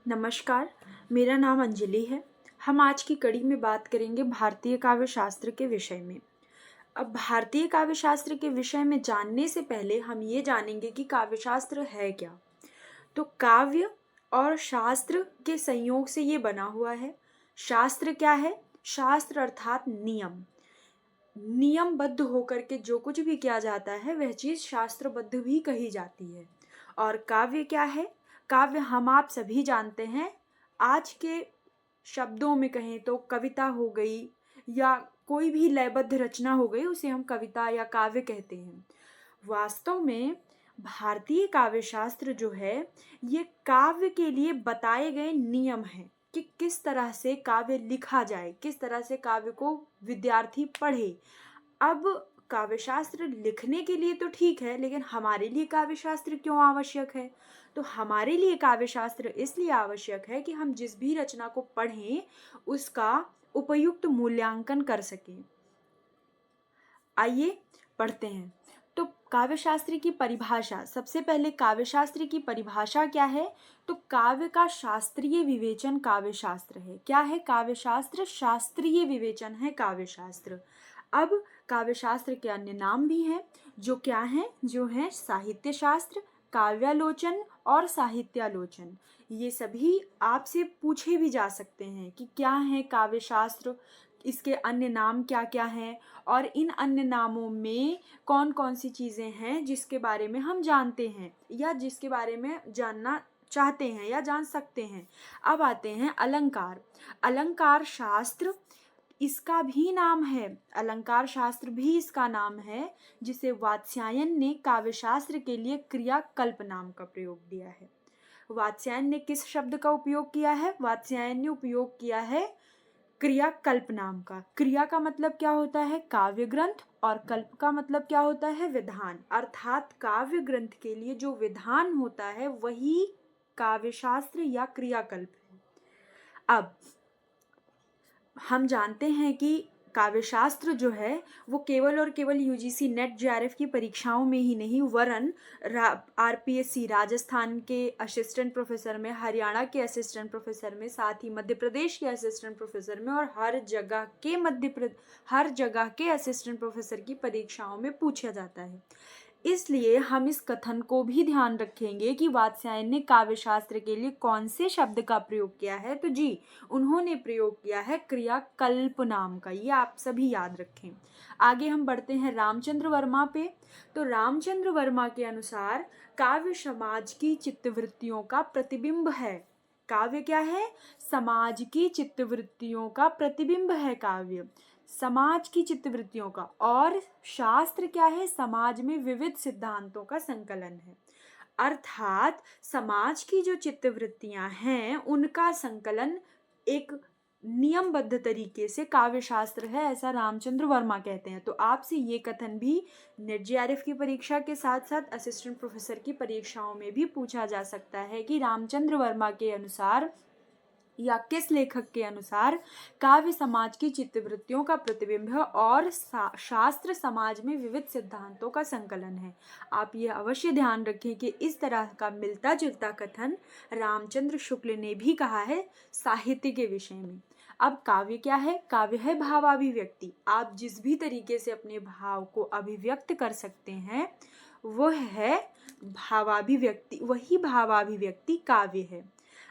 नमस्कार, मेरा नाम अंजलि है। हम आज की कड़ी में बात करेंगे भारतीय काव्य शास्त्र के विषय में। अब भारतीय काव्य शास्त्र के विषय में जानने से पहले हम ये जानेंगे कि काव्य शास्त्र है क्या। तो काव्य और शास्त्र के संयोग से ये बना हुआ है। शास्त्र क्या है? शास्त्र अर्थात नियम। नियमबद्ध होकर के जो कुछ भी किया जाता है वह चीज़ शास्त्रबद्ध भी कही जाती है। और काव्य क्या है? काव्य हम आप सभी जानते हैं। आज के शब्दों में कहें तो कविता हो गई या कोई भी लयबद्ध रचना हो गई, उसे हम कविता या काव्य कहते हैं। वास्तव में भारतीय काव्य शास्त्र जो है ये काव्य के लिए बताए गए नियम हैं कि किस तरह से काव्य लिखा जाए, किस तरह से काव्य को विद्यार्थी पढ़े। अब काव्य शास्त्र लिखने के लिए तो ठीक है, लेकिन हमारे लिए काव्य शास्त्र क्यों आवश्यक है? तो हमारे लिए काव्य शास्त्र इसलिए आवश्यक है कि हम जिस भी रचना को पढ़ें उसका उपयुक्त मूल्यांकन कर सकें। आइए पढ़ते हैं। तो काव्यशास्त्र की परिभाषा, सबसे पहले काव्यशास्त्र की परिभाषा क्या है? तो काव्य का शास्त्रीय विवेचन काव्यशास्त्र है। क्या है काव्यशास्त्र? शास्त्रीय विवेचन है काव्यशास्त्र। अब काव्यशास्त्र के अन्य नाम भी हैं, जो क्या हैं? जो हैं साहित्य शास्त्र, काव्यालोचन और साहित्यालोचन। ये सभी आपसे पूछे भी जा सकते हैं कि क्या है काव्यशास्त्र, इसके अन्य नाम क्या क्या हैं और इन अन्य नामों में कौन कौन सी चीज़ें हैं जिसके बारे में हम जानते हैं या जिसके बारे में जानना चाहते हैं या जान सकते हैं। अब आते हैं अलंकार। अलंकार शास्त्र इसका भी नाम है, अलंकार शास्त्र भी इसका नाम है, जिसे वात्स्यायन ने काव्यशास्त्र के लिए क्रियाकल्प नाम का प्रयोग दिया है। वात्स्यायन ने किस शब्द का उपयोग किया है? वात्स्यायन ने उपयोग किया है क्रियाकल्प नाम का। क्रिया का मतलब क्या होता है? काव्य ग्रंथ, और कल्प का मतलब क्या होता है? विधान। अर्थात काव्य ग्रंथ के लिए जो विधान होता है वही काव्यशास्त्र या क्रियाकल्प है। अब हम जानते हैं कि काव्यशास्त्र जो है वो केवल और केवल यूजीसी नेट जेआरएफ की परीक्षाओं में ही नहीं, वरन आरपीएससी राजस्थान के असिस्टेंट प्रोफेसर में, हरियाणा के असिस्टेंट प्रोफेसर में, साथ ही मध्य प्रदेश के असिस्टेंट प्रोफेसर में और हर जगह के असिस्टेंट प्रोफेसर की परीक्षाओं में पूछा जाता है। इसलिए हम इस कथन को भी ध्यान रखेंगे कि वात्स्यायन ने काव्यशास्त्र के लिए कौन से शब्द का प्रयोग किया है। तो जी, उन्होंने प्रयोग किया है क्रियाकल्प नाम का। ये आप सभी याद रखें। आगे हम बढ़ते हैं रामचंद्र वर्मा पे। तो रामचंद्र वर्मा के अनुसार काव्य समाज की चित्तवृत्तियों का प्रतिबिंब है। काव्य क्या है? समाज की चित्तवृत्तियों का प्रतिबिंब है काव्य, समाज की चित्तवृत्तियों का। और शास्त्र क्या है? समाज में विविध सिद्धांतों का संकलन है। अर्थात समाज की जो चित्तवृत्तियां हैं उनका संकलन एक नियमबद्ध तरीके से काव्यशास्त्र है, ऐसा रामचंद्र वर्मा कहते हैं। तो आपसे ये कथन भी नेट जेआरएफ की परीक्षा के साथ साथ असिस्टेंट प्रोफेसर की परीक्षाओं में भी पूछा जा सकता है कि रामचंद्र वर्मा के अनुसार या किस लेखक के अनुसार काव्य समाज की चित्तवृत्तियों का प्रतिबिंब है और शास्त्र समाज में विविध सिद्धांतों का संकलन है। आप ये अवश्य ध्यान रखें कि इस तरह का मिलता जुलता कथन रामचंद्र शुक्ल ने भी कहा है साहित्य के विषय में। अब काव्य क्या है? काव्य है भावाभिव्यक्ति। आप जिस भी तरीके से अपने भाव को अभिव्यक्त कर सकते हैं वह है भावाभिव्यक्ति, वही भावाभिव्यक्ति काव्य है।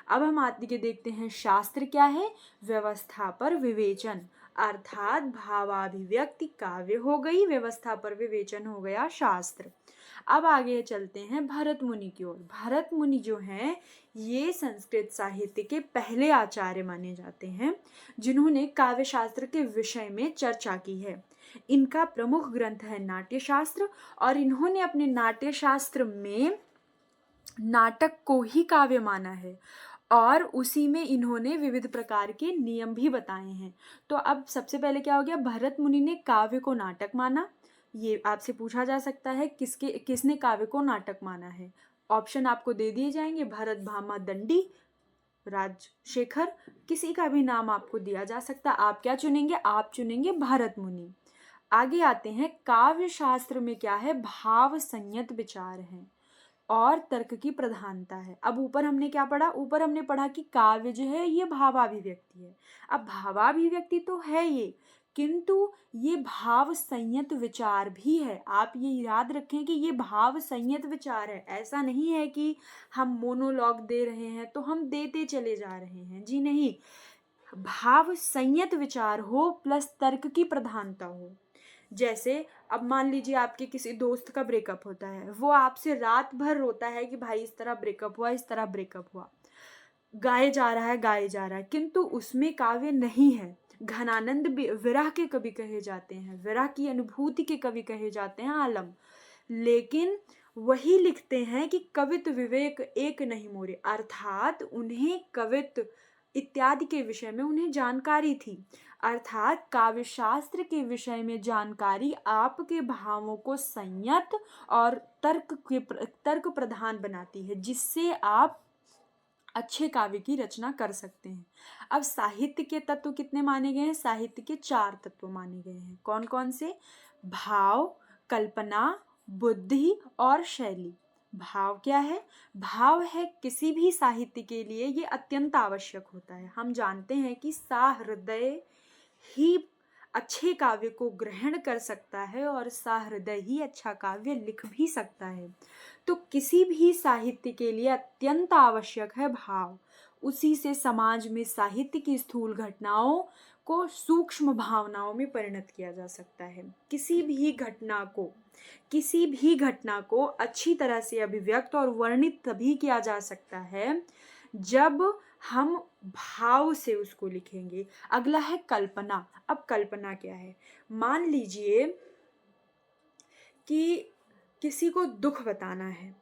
अब हम आगे देखते हैं शास्त्र क्या है? व्यवस्था पर विवेचन, अर्थात भावाभिव्यक्ति काव्य हो गई, व्यवस्था पर विवेचन हो गया शास्त्र। अब आगे चलते हैं भरत मुनि की ओर। भरत मुनि जो हैं ये संस्कृत साहित्य के पहले आचार्य माने जाते हैं जिन्होंने काव्य शास्त्र के विषय में चर्चा की है। इनका प्रमुख ग्रंथ है नाट्यशास्त्र और इन्होंने अपने नाट्यशास्त्र में नाटक को ही काव्य माना है और उसी में इन्होंने विविध प्रकार के नियम भी बताए हैं। तो अब सबसे पहले क्या हो गया? भरत मुनि ने काव्य को नाटक माना। ये आपसे पूछा जा सकता है किसने काव्य को नाटक माना है। ऑप्शन आपको दे दिए जाएंगे, भरत, भामा, दंडी, राजशेखर, किसी का भी नाम आपको दिया जा सकता है। आप क्या चुनेंगे? आप चुनेंगे भरत मुनि। आगे आते हैं काव्य शास्त्र में क्या है? भाव संयत विचार है। और तर्क की प्रधानता है। अब ऊपर हमने क्या पढ़ा? ऊपर हमने पढ़ा कि काव्य जो है ये भावाभिव्यक्ति है। अब भावाभिव्यक्ति तो है ये, किंतु ये भाव संयत विचार भी है। आप ये याद रखें कि ये भाव संयत विचार है। ऐसा नहीं है कि हम मोनोलॉग दे रहे हैं तो हम देते चले जा रहे हैं, जी नहीं। भाव संयत विचार हो प्लस तर्क की प्रधानता हो। जैसे अब मान लीजिए आपके किसी दोस्त का ब्रेकअप होता है, वो आपसे रात भर रोता है कि भाई इस तरह ब्रेकअप हुआ, इस तरह ब्रेकअप हुआ, गाए जा रहा है, गाए जा रहा है, किंतु उसमें काव्य नहीं है। घनानंद विरह के कवि कहे जाते हैं, विरह की अनुभूति के कवि कहे जाते हैं आलम, लेकिन वही लिखते हैं कि कवित्व विवेक एक नहीं मोरे, अर्थात उन्हें कवित्व इत्यादि के विषय में उन्हें जानकारी थी। अर्थात काव्य शास्त्र के विषय में जानकारी आपके भावों को संयत और तर्क प्रधान बनाती है, जिससे आप अच्छे काव्य की रचना कर सकते हैं। अब साहित्य के तत्व कितने माने गए हैं? साहित्य के 4 तत्व माने गए हैं। कौन कौन से? भाव, कल्पना, बुद्धि और शैली। भाव क्या है? भाव है किसी भी साहित्य के लिए ये अत्यंत आवश्यक होता है। हम जानते हैं कि सहृदय ही अच्छे काव्य को ग्रहण कर सकता है और सहृदय ही अच्छा काव्य लिख भी सकता है। तो किसी भी साहित्य के लिए अत्यंत आवश्यक है भाव। उसी से समाज में साहित्य की स्थूल घटनाओं को सूक्ष्म भावनाओं में परिणत किया जा सकता है। किसी भी घटना को अच्छी तरह से अभिव्यक्त और वर्णित तभी किया जा सकता है जब हम भाव से उसको लिखेंगे। अगला है कल्पना। अब कल्पना क्या है? मान लीजिए कि किसी को दुख बताना है,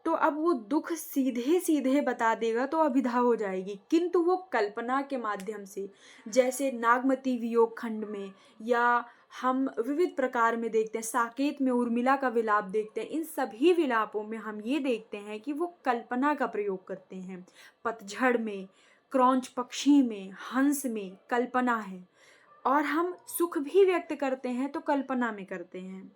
तो अब वो दुख सीधे सीधे बता देगा तो अभिधा हो जाएगी, किंतु वो कल्पना के माध्यम से, जैसे नागमती वियोग खंड में या हम विविध प्रकार में देखते हैं, साकेत में उर्मिला का विलाप देखते हैं, इन सभी विलापों में हम ये देखते हैं कि वो कल्पना का प्रयोग करते हैं। पतझड़ में, क्रौंच पक्षी में, हंस में कल्पना है। और हम सुख भी व्यक्त करते हैं तो कल्पना में करते हैं।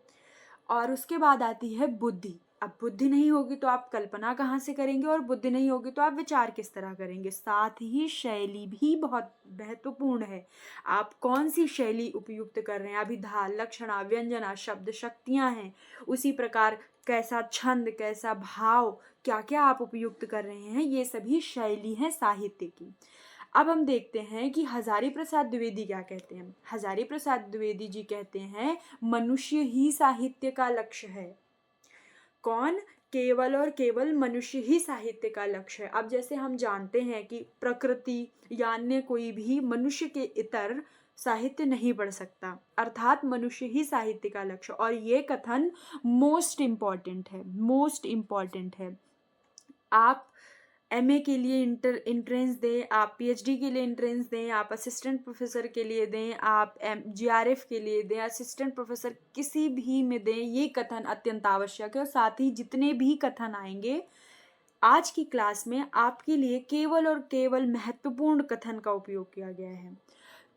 और उसके बाद आती है बुद्धि। अब बुद्धि नहीं होगी तो आप कल्पना कहाँ से करेंगे, और बुद्धि नहीं होगी तो आप विचार किस तरह करेंगे। साथ ही शैली भी बहुत महत्वपूर्ण है। आप कौन सी शैली उपयुक्त कर रहे हैं? अभिधा, लक्षणा, व्यंजना, शब्द शक्तियाँ हैं। उसी प्रकार कैसा छंद, कैसा भाव, क्या क्या आप उपयुक्त कर रहे हैं, ये सभी शैली हैं साहित्य की। अब हम देखते हैं कि हजारी प्रसाद द्विवेदी क्या कहते हैं। हजारी प्रसाद द्विवेदी जी कहते हैं मनुष्य ही साहित्य का लक्ष्य है। कौन? केवल और केवल मनुष्य ही साहित्य का लक्ष्य है। अब जैसे हम जानते हैं कि प्रकृति या अन्य कोई भी मनुष्य के इतर साहित्य नहीं पढ़ सकता, अर्थात मनुष्य ही साहित्य का लक्ष्य। और ये कथन मोस्ट इम्पॉर्टेंट है। आप एमए के लिए इंट्रेंस दें, आप पीएचडी के लिए इंट्रेंस दें, आप असिस्टेंट प्रोफेसर के लिए दें, आप जीआरएफ के लिए दें, असिस्टेंट प्रोफेसर किसी भी में दें, ये कथन अत्यंत आवश्यक है। और साथ ही जितने भी कथन आएंगे आज की क्लास में आपके लिए केवल और केवल महत्वपूर्ण कथन का उपयोग किया गया है।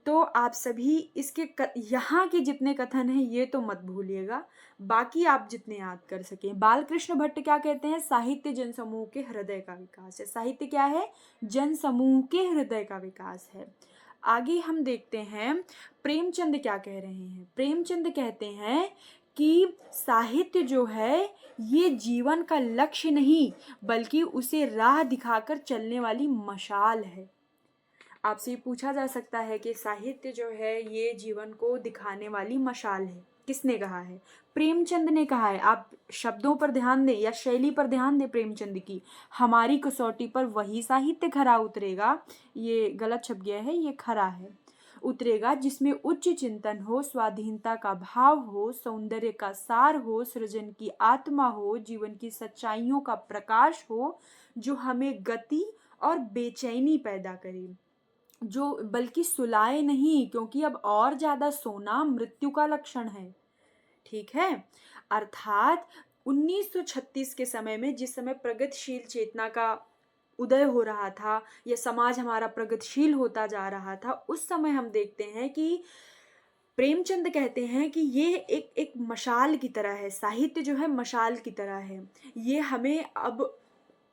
तो आप सभी इसके यहाँ के जितने कथन हैं ये तो मत भूलिएगा, बाकी आप जितने याद कर सकें। बालकृष्ण भट्ट क्या कहते हैं? साहित्य जनसमूह के हृदय का विकास है। साहित्य क्या है? जनसमूह के हृदय का विकास है। आगे हम देखते हैं प्रेमचंद क्या कह रहे हैं। प्रेमचंद कहते हैं कि साहित्य जो है ये जीवन का लक्ष्य नहीं, बल्कि उसे राह दिखाकर चलने वाली मशाल है। आपसे पूछा जा सकता है कि साहित्य जो है ये जीवन को दिखाने वाली मशाल है। किसने कहा है? प्रेमचंद ने कहा है। आप शब्दों पर ध्यान दें या शैली पर ध्यान दें प्रेमचंद की। हमारी कसौटी पर वही साहित्य खरा उतरेगा, ये गलत छप गया है, ये खरा है, उतरेगा जिसमें उच्च चिंतन हो, स्वाधीनता का भाव हो, सौंदर्य का सार हो, सृजन की आत्मा हो, जीवन की सच्चाइयों का प्रकाश हो, जो हमें गति और बेचैनी पैदा करे, जो बल्कि सुलाए नहीं, क्योंकि अब और ज्यादा सोना मृत्यु का लक्षण है। ठीक है। अर्थात 1936 के समय में, जिस समय प्रगतिशील चेतना का उदय हो रहा था या समाज हमारा प्रगतिशील होता जा रहा था, उस समय हम देखते हैं कि प्रेमचंद कहते हैं कि ये एक मशाल की तरह है, साहित्य जो है मशाल की तरह है, ये हमें अब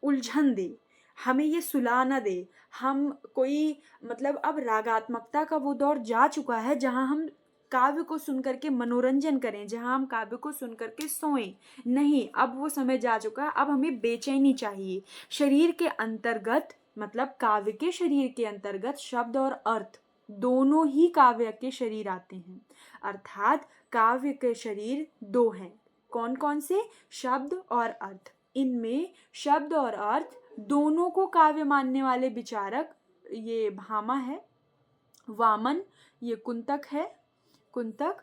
उलझन दे, हमें ये सुला न दे। हम कोई मतलब अब रागात्मकता का वो दौर जा चुका है जहाँ हम काव्य को सुन करके मनोरंजन करें, जहाँ हम काव्य को सुन करके सोएं नहीं, अब वो समय जा चुका है। अब हमें बेचैनी चाहिए। शरीर के अंतर्गत मतलब काव्य के शरीर के अंतर्गत शब्द और अर्थ दोनों ही काव्य के शरीर आते हैं। अर्थात काव्य के शरीर दो हैं। कौन कौन से? शब्द और अर्थ। इनमें शब्द और अर्थ दोनों को काव्य मानने वाले विचारक ये भामा है, वामन ये कुंतक है, कुंतक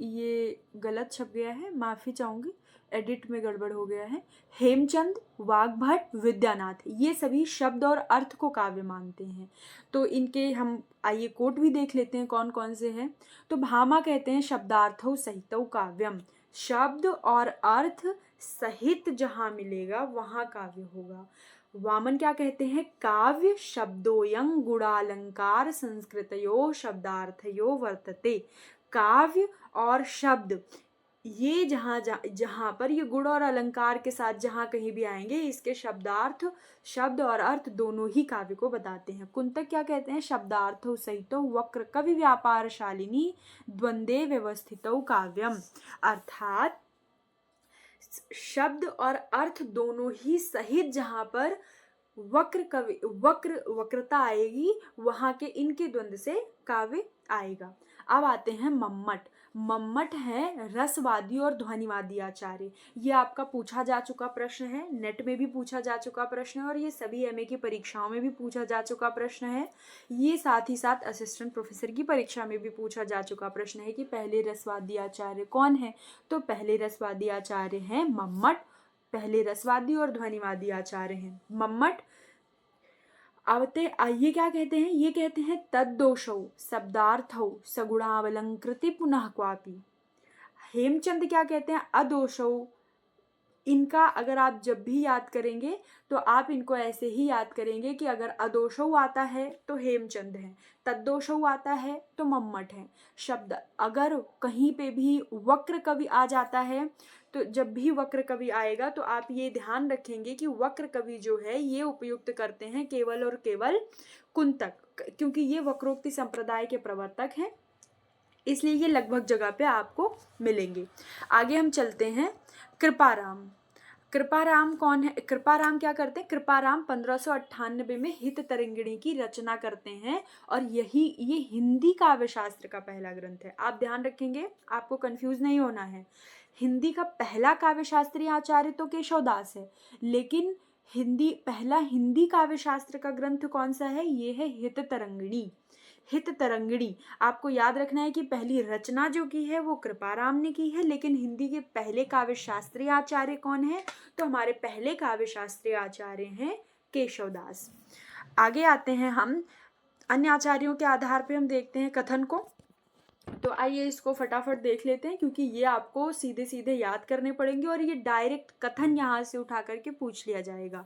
ये गलत छप गया है, माफ़ी चाहूँगी, एडिट में गड़बड़ हो गया है, हेमचंद, वाग्भट, विद्यानाथ, ये सभी शब्द और अर्थ को काव्य मानते हैं। तो इनके हम आइए कोट भी देख लेते हैं कौन कौन से हैं। तो भामा कहते हैं शब्दार्थौ सहितौ काव्यम, शब्द और अर्थ सहित जहाँ मिलेगा वहाँ काव्य होगा। वामन क्या कहते हैं? काव्य शब्दोयं गुणालंकार संस्कृतयो शब्दार्थयो वर्तते। काव्य और शब्द ये जहाँ पर ये गुण और अलंकार के साथ जहाँ कहीं भी आएंगे, इसके शब्दार्थ, शब्द और अर्थ दोनों ही काव्य को बताते हैं। कुंतक क्या कहते हैं? शब्दार्थो सहितो वक्र कवि व्यापार शालिनी द्वंद्वे व्यवस्थितो काव्यम। अर्थात शब्द और अर्थ दोनों ही सहित जहाँ पर वक्रता आएगी वहाँ के इनके द्वंद्व से काव्य आएगा। अब आते हैं मम्मट। मम्मट है रसवादी और ध्वनिवादी आचार्य। ये आपका पूछा जा चुका प्रश्न है, नेट में भी पूछा जा चुका प्रश्न है और ये सभी एमए की परीक्षाओं में भी पूछा जा चुका प्रश्न है। ये साथ ही साथ असिस्टेंट प्रोफेसर की परीक्षा में भी पूछा जा चुका प्रश्न है कि पहले रसवादी आचार्य कौन है। तो पहले रसवादी आचार्य हैं मम्मट, पहले रसवादी और ध्वनिवादी आचार्य हैं मम्मट। ये क्या कहते हैं? ये कहते हैं तद्दोषौ शब्दार्थौ सगुणावलंकृति पुनः क्वापि। हेमचंद क्या कहते हैं? अदोषौ। इनका अगर आप जब भी याद करेंगे तो आप इनको ऐसे ही याद करेंगे कि अगर अदोषौ आता है तो हेमचंद है, तद्दोषौ आता है तो मम्मट है। शब्द अगर कहीं पे भी वक्र कवि आ जाता है तो जब भी वक्र कवि आएगा तो आप ये ध्यान रखेंगे कि वक्र कवि जो है ये उपयुक्त करते हैं केवल और केवल कुंतक, क्योंकि ये वक्रोक्ति संप्रदाय के प्रवर्तक हैं, इसलिए ये लगभग जगह पे आपको मिलेंगे। आगे हम चलते हैं। कृपाराम। कृपाराम कौन है? कृपाराम क्या करते हैं? कृपाराम 1598 में हित तरंगिणी की रचना करते हैं और ये हिंदी काव्य शास्त्र का पहला ग्रंथ है। आप ध्यान रखेंगे, आपको कंफ्यूज नहीं होना है। हिंदी का पहला काव्य शास्त्रीय आचार्य तो केशवदास है, लेकिन पहला हिंदी काव्य शास्त्र का ग्रंथ कौन सा है? ये है हित तरंगिणी। हित तरंगिणी आपको याद रखना है कि पहली रचना जो की है वो कृपाराम ने की है, लेकिन हिंदी के पहले काव्य शास्त्रीय आचार्य कौन है? तो हमारे पहले काव्य शास्त्रीय आचार्य हैं केशवदास। आगे आते हैं हम अन्य आचार्यों के आधार पे हम देखते हैं कथन को। तो आइए इसको फटाफट देख लेते हैं क्योंकि ये आपको सीधे सीधे याद करने पड़ेंगे और ये डायरेक्ट कथन यहाँ से उठा करके पूछ लिया जाएगा।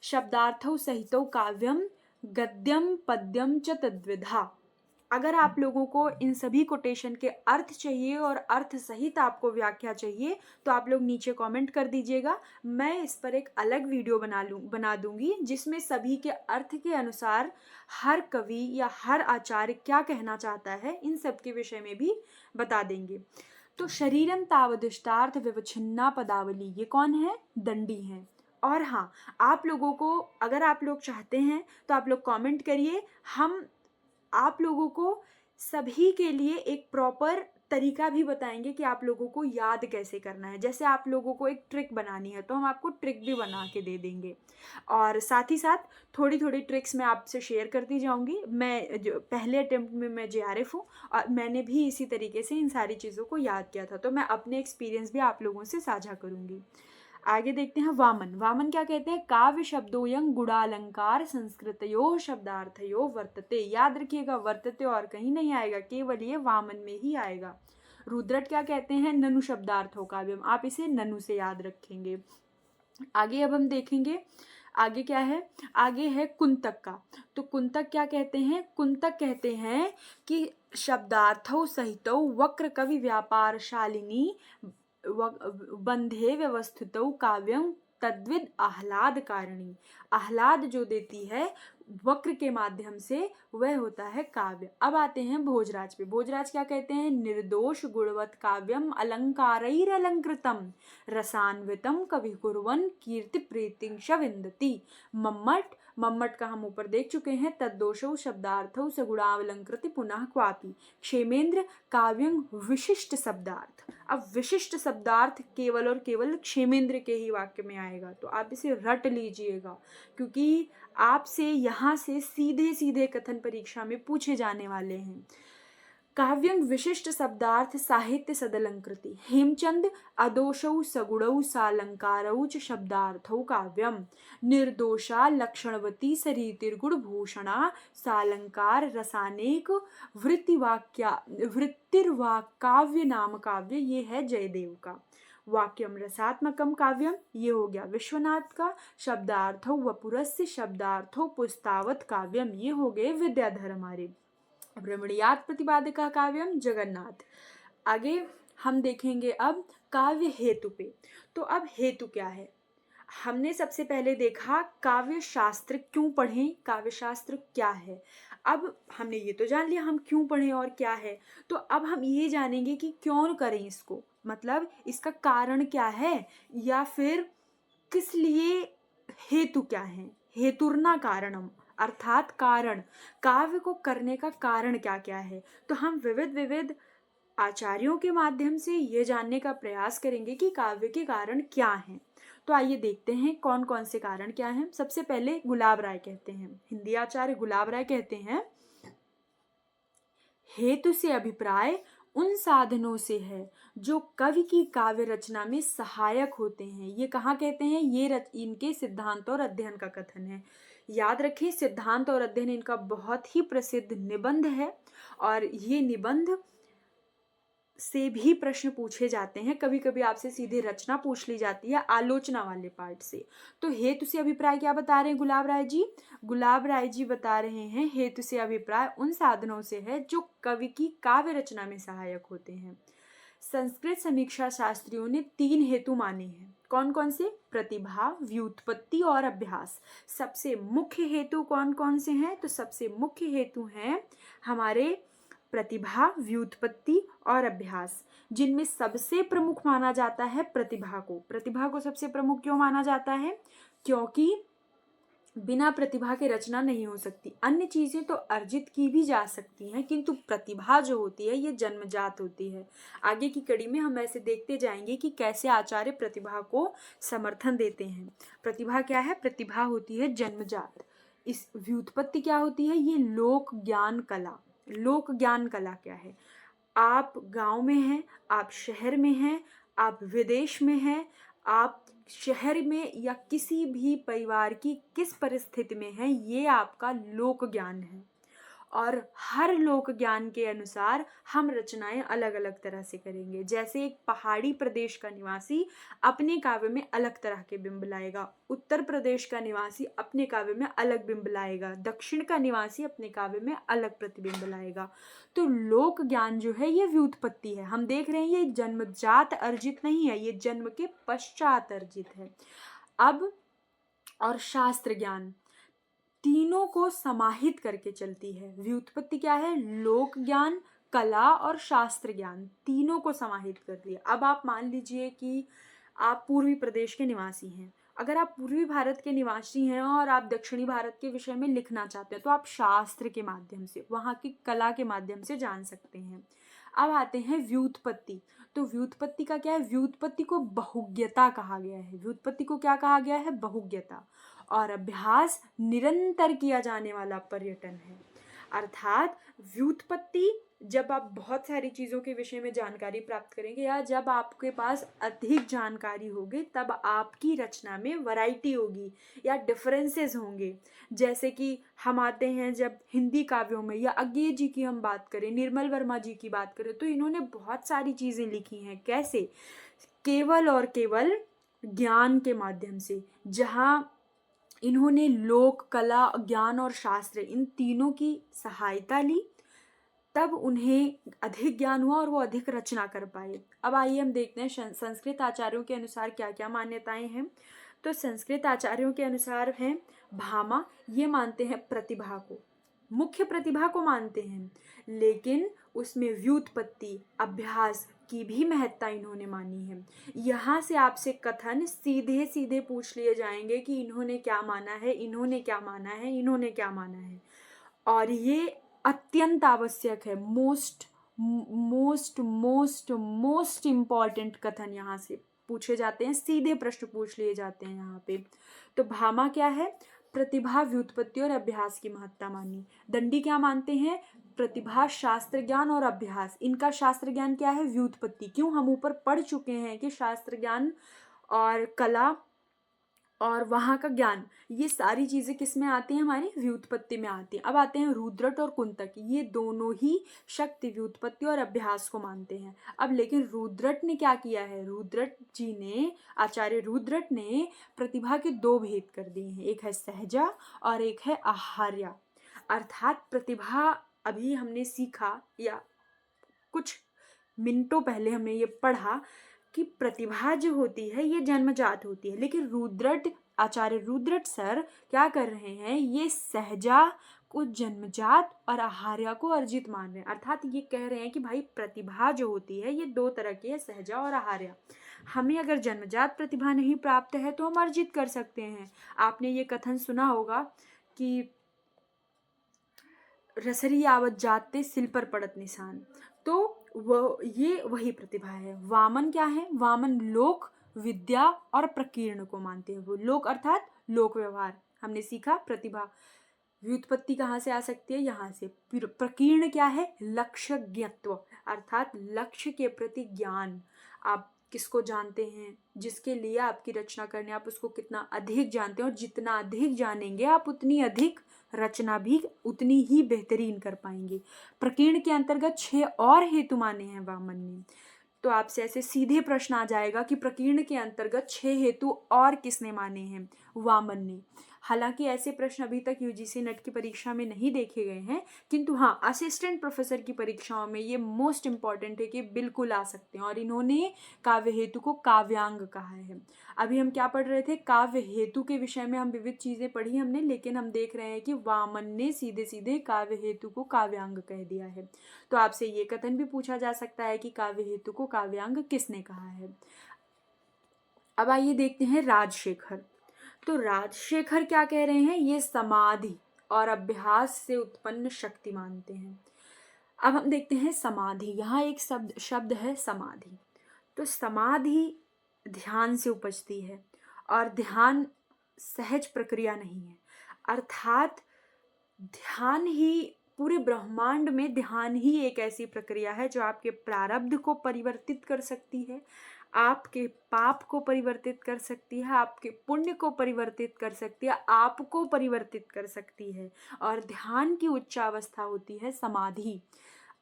शब्दार्थौ सहितौ काव्यम गद्यम पद्यम च तद्विधा। अगर आप लोगों को इन सभी कोटेशन के अर्थ चाहिए और अर्थ सहित आपको व्याख्या चाहिए तो आप लोग नीचे कमेंट कर दीजिएगा। मैं इस पर एक अलग वीडियो बना दूंगी जिसमें सभी के अर्थ के अनुसार हर कवि या हर आचार्य क्या कहना चाहता है इन सब के विषय में भी बता देंगे। तो शरीरम तावदिष्टार्थ विवच्छिन्ना पदावली, ये कौन है? दंडी हैं। और हाँ, आप लोगों को अगर आप लोग चाहते हैं तो आप लोग कमेंट करिए, हम आप लोगों को सभी के लिए एक प्रॉपर तरीका भी बताएंगे कि आप लोगों को याद कैसे करना है। जैसे आप लोगों को एक ट्रिक बनानी है तो हम आपको ट्रिक भी बना के दे देंगे और साथ ही साथ थोड़ी थोड़ी ट्रिक्स मैं आपसे शेयर करती जाऊंगी। मैं जो पहले अटेम्प्ट में मैं JRF हूँ और मैंने भी इसी तरीके से इन सारी चीज़ों को याद किया था, तो मैं अपने एक्सपीरियंस भी आप लोगों से साझा करूँगी। आगे देखते हैं वामन। वामन क्या कहते हैं? काव्य शब्दोयं गुणालंकार संस्कृतयो शब्दार्थयो वर्तते। याद रखिएगा, वर्तते और कहीं नहीं आएगा, केवल ये वामन में ही आएगा। रुद्रट क्या कहते हैं? ननु शब्दार्थो काव्यम। आप इसे ननु से याद रखेंगे। आगे अब हम देखेंगे आगे क्या है। आगे है कुंतक का। तो कुंतक क्या कहते हैं? कुंतक कहते हैं कि शब्दार्थौ सहितौ वक्र कवि व्यापारशालिनी बंधे व्यवस्थितौ काव्यं तद्विद आह्लाद कारिणी। आह्लाद जो देती है वक्र के माध्यम से वह होता है काव्य। अब आते हैं भोजराज पे। भोजराज क्या कहते हैं? निर्दोष गुणवत् काव्यम अलंकारैर अलंकृतम रसान्वितम कवि कुर्वन् कीर्ति प्रीतिंश विन्दति। मम्मट, मम्मट का हम ऊपर देख चुके हैं। तद्दोषौ शब्दार्थौ सगुणावलंकृति पुनः क्वापि। क्षेमेंद्र काव्यं विशिष्ट शब्दार्थ। अब विशिष्ट शब्दार्थ केवल और केवल क्षेमेंद्र के ही वाक्य में आएगा, तो आप इसे रट लीजिएगा, क्योंकि आपसे यहाँ से सीधे सीधे कथन परीक्षा में पूछे जाने वाले हैं। काव्यं विशिष्ट शब्दार्थ साहित्य सदलंकृति। हेमचंद अदोषौ सगुणौ सालंकारौ च शब्दार्थौ काव्यम। निर्दोषा लक्षणवती सरीतिर्गुण भूषणा सालंकार रसानेक वृत्तिर्वाक्काव्य नाम काव्य। ये है जयदेव का। वाक्यम रसात्मकम काव्यम, ये हो गया विश्वनाथ का। शब्दार्थो वपुरस्य शब्दार्थो पुस्तावत काव्यम, ये हो गए विद्याधर हमारे। रमणीयात प्रतिपादका काव्यम जगन्नाथ। आगे हम देखेंगे अब काव्य हेतु पे। तो अब हेतु क्या है? हमने सबसे पहले देखा काव्य शास्त्र क्यों पढ़ें, काव्य शास्त्र क्या है। अब हमने ये तो जान लिया हम क्यों पढ़ें और क्या है, तो अब हम ये जानेंगे कि क्यों करें इसको, मतलब इसका कारण क्या है, या फिर किस लिए, हेतु क्या है। हेतुर्ना कारणम, अर्थात कारण, काव्य को करने का कारण क्या क्या है। तो हम विविध विविध आचार्यों के माध्यम से ये जानने का प्रयास करेंगे कि काव्य के कारण क्या हैं। तो आइए देखते हैं कौन कौन से कारण क्या हैं। सबसे पहले गुलाब राय कहते हैं, हिंदी आचार्य गुलाब राय कहते हैं, हेतु से अभिप्राय उन साधनों से है जो कवि की काव्य रचना में सहायक होते हैं। ये कहाँ कहते हैं? ये इनके सिद्धांत और अध्ययन का कथन है। याद रखें, सिद्धांत और अध्ययन इनका बहुत ही प्रसिद्ध निबंध है, और ये निबंध से भी प्रश्न पूछे जाते हैं। कभी कभी आपसे सीधे रचना पूछ ली जाती है आलोचना वाले पार्ट से। तो हेतु से अभिप्राय क्या बता रहे हैं गुलाब राय जी? गुलाब राय जी बता रहे हैं हेतु से अभिप्राय उन साधनों से है जो कवि की काव्य रचना में सहायक होते हैं। संस्कृत समीक्षा शास्त्रियों ने 3 हेतु माने हैं। कौन कौन से? प्रतिभा, व्युत्पत्ति और अभ्यास। सबसे मुख्य हेतु कौन कौन से हैं? तो सबसे मुख्य हेतु हैं हमारे प्रतिभा, व्युत्पत्ति और अभ्यास, जिनमें सबसे प्रमुख माना जाता है प्रतिभा को। प्रतिभा को सबसे प्रमुख क्यों माना जाता है? क्योंकि बिना प्रतिभा के रचना नहीं हो सकती। अन्य चीजें तो अर्जित की भी जा सकती हैं, किंतु प्रतिभा जो होती है ये जन्मजात होती है। आगे की कड़ी में हम ऐसे देखते जाएंगे कि कैसे आचार्य प्रतिभा को समर्थन देते हैं। प्रतिभा क्या है? प्रतिभा होती है जन्मजात। इस व्युत्पत्ति क्या होती है? ये लोक ज्ञान कला। लोक ज्ञान कला क्या है? आप गांव में हैं, आप शहर में हैं, आप विदेश में हैं, आप शहर में या किसी भी परिवार की किस परिस्थिति में है, ये आपका लोक ज्ञान है। और हर लोक ज्ञान के अनुसार हम रचनाएं अलग अलग तरह से करेंगे। जैसे एक पहाड़ी प्रदेश का निवासी अपने काव्य में अलग तरह के बिंब लाएगा, उत्तर प्रदेश का निवासी अपने काव्य में अलग बिंब लाएगा, दक्षिण का निवासी अपने काव्य में अलग प्रतिबिंब लाएगा। तो लोक ज्ञान जो है ये व्युत्पत्ति है। हम देख रहे हैं ये जन्मजात अर्जित नहीं है, ये जन्म के पश्चात अर्जित है। अब और शास्त्र ज्ञान, तीनों को समाहित करके चलती है। व्युत्पत्ति क्या है? लोक ज्ञान, कला और शास्त्र ज्ञान, तीनों को समाहित कर दिया। अब आप मान लीजिए कि आप पूर्वी प्रदेश के निवासी हैं। अगर आप पूर्वी भारत के निवासी हैं और आप दक्षिणी भारत के विषय में लिखना चाहते हैं, तो आप शास्त्र के माध्यम से, वहाँ की कला के माध्यम से जान सकते हैं। अब आते हैं व्युत्पत्ति। तो व्युत्पत्ति का क्या है? व्युत्पत्ति को बहुज्ञता कहा गया है। व्युत्पत्ति को क्या कहा गया है? बहुज्ञता। और अभ्यास निरंतर किया जाने वाला पर्यटन है। अर्थात व्युत्पत्ति जब आप बहुत सारी चीज़ों के विषय में जानकारी प्राप्त करेंगे, या जब आपके पास अधिक जानकारी होगी, तब आपकी रचना में वैरायटी होगी या डिफरेंसेस होंगे। जैसे कि हम आते हैं जब हिंदी काव्यों में, या अज्ञे जी की हम बात करें, निर्मल वर्मा जी की बात करें, तो इन्होंने बहुत सारी चीज़ें लिखी हैं। कैसे? केवल और केवल ज्ञान के माध्यम से, जहाँ इन्होंने लोक, कला, ज्ञान और शास्त्र, इन तीनों की सहायता ली, तब उन्हें अधिक ज्ञान हुआ और वो अधिक रचना कर पाए। अब आइए हम देखते हैं संस्कृत आचार्यों के अनुसार क्या क्या मान्यताएं हैं। तो संस्कृत आचार्यों के अनुसार हैं भामा, ये मानते हैं प्रतिभा को, मुख्य प्रतिभा को मानते हैं, लेकिन उसमें व्युत्पत्ति अभ्यास की भी महत्ता इन्होंने मानी है। यहाँ से आपसे कथन सीधे सीधे पूछ लिए जाएंगे कि इन्होंने क्या माना है, इन्होंने क्या माना है, इन्होंने क्या माना है, और ये अत्यंत आवश्यक है। Most most most most important कथन यहाँ से पूछे जाते हैं, सीधे प्रश्न पूछ लिए जाते हैं यहाँ पे। तो भामा क्या है? प्रतिभा, व्युत्पत्ति और अभ्यास की महत्ता मानी। दंडी क्या मानते हैं? प्रतिभा, शास्त्र ज्ञान और अभ्यास। इनका शास्त्र ज्ञान क्या है? व्युत्पत्ति। क्यों? हम ऊपर पढ़ चुके हैं कि शास्त्र ज्ञान और कला और वहाँ का ज्ञान, ये सारी चीज़ें किस में आती हैं? हमारी व्युत्पत्ति में आती हैं। अब आते हैं रुद्रट और कुंतक, ये दोनों ही शक्ति, व्युत्पत्ति और अभ्यास को मानते हैं। अब लेकिन रुद्रट ने क्या किया है? रुद्रट जी ने, आचार्य रुद्रट ने प्रतिभा के दो भेद कर दिए हैं, एक है सहजा और एक है आहार्या। अर्थात प्रतिभा, अभी हमने सीखा या कुछ मिनटों पहले हमने ये पढ़ा कि प्रतिभा जो होती है ये जन्मजात होती है, लेकिन रुद्रट, आचार्य रुद्रट सर क्या कर रहे हैं? ये सहजा को जन्मजात और आहार्य को अर्जित मान रहे हैं। अर्थात ये कह रहे हैं कि भाई प्रतिभा जो होती है ये दो तरह की है, सहजा और आहार्य। हमें अगर जन्मजात प्रतिभा नहीं प्राप्त है तो हम अर्जित कर सकते हैं। आपने ये कथन सुना होगा कि रसरी आवत जाते सिल पर पड़त निशान, तो ये वही प्रतिभा है। वामन क्या है? वामन लोक, विद्या और प्रकीर्ण को मानते हैं। वो लोक अर्थात लोक व्यवहार, हमने सीखा प्रतिभा। व्युत्पत्ति कहाँ से आ सकती है? यहाँ से। प्रकीर्ण क्या है? लक्ष्य ज्ञत्व, अर्थात लक्ष्य के प्रति ज्ञान। आप किसको जानते हैं, जिसके लिए आपकी रचना करने, आप उसको कितना अधिक जानते हैं, और जितना अधिक जानेंगे आप उतनी अधिक रचना भी उतनी ही बेहतरीन कर पाएंगे। प्रकीर्ण के अंतर्गत 6 और हेतु माने हैं वामन ने। तो आपसे ऐसे सीधे प्रश्न आ जाएगा कि प्रकीर्ण के अंतर्गत 6 हेतु और किसने माने हैं? वामन ने। हालांकि ऐसे प्रश्न अभी तक यूजीसी नेट की परीक्षा में नहीं देखे गए हैं, किंतु हाँ असिस्टेंट प्रोफेसर की परीक्षाओं में ये मोस्ट इम्पॉर्टेंट है कि बिल्कुल आ सकते हैं। और इन्होंने काव्य हेतु को काव्यांग कहा है। अभी हम क्या पढ़ रहे थे? काव्य हेतु के विषय में हम विविध चीजें पढ़ी हमने, लेकिन हम देख रहे हैं कि वामन ने सीधे सीधे काव्य हेतु को काव्यांग कह दिया है। तो आपसे ये कथन भी पूछा जा सकता है कि काव्य हेतु को काव्यांग किसने कहा है। अब आइए देखते हैं राजशेखर। तो राजशेखर क्या कह रहे हैं? ये समाधि और अभ्यास से उत्पन्न शक्ति मानते हैं। अब हम देखते हैं समाधि। यहाँ एक शब्द है समाधि। तो समाधि ध्यान से उपजती है, और ध्यान सहज प्रक्रिया नहीं है। अर्थात ध्यान ही, पूरे ब्रह्मांड में ध्यान ही एक ऐसी प्रक्रिया है जो आपके प्रारब्ध को परिवर्तित कर सकती है, आपके पाप को परिवर्तित कर सकती है, आपके पुण्य को परिवर्तित कर सकती है, आपको परिवर्तित कर सकती है। और ध्यान की उच्चावस्था होती है समाधि।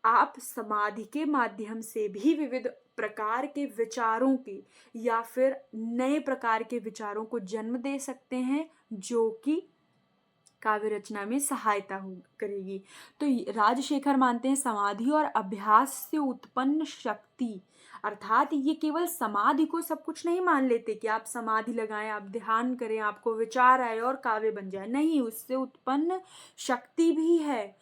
आप समाधि के माध्यम से भी विविध प्रकार के विचारों के या फिर नए प्रकार के विचारों को जन्म दे सकते हैं, जो कि काव्य रचना में सहायता करेगी। तो राजशेखर मानते हैं समाधि और अभ्यास से उत्पन्न शक्ति, अर्थात ये केवल समाधि को सब कुछ नहीं मान लेते कि आप समाधि लगाएं, आप ध्यान करें, आपको विचार आए और काव्य बन जाए। नहीं, उससे उत्पन्न शक्ति भी है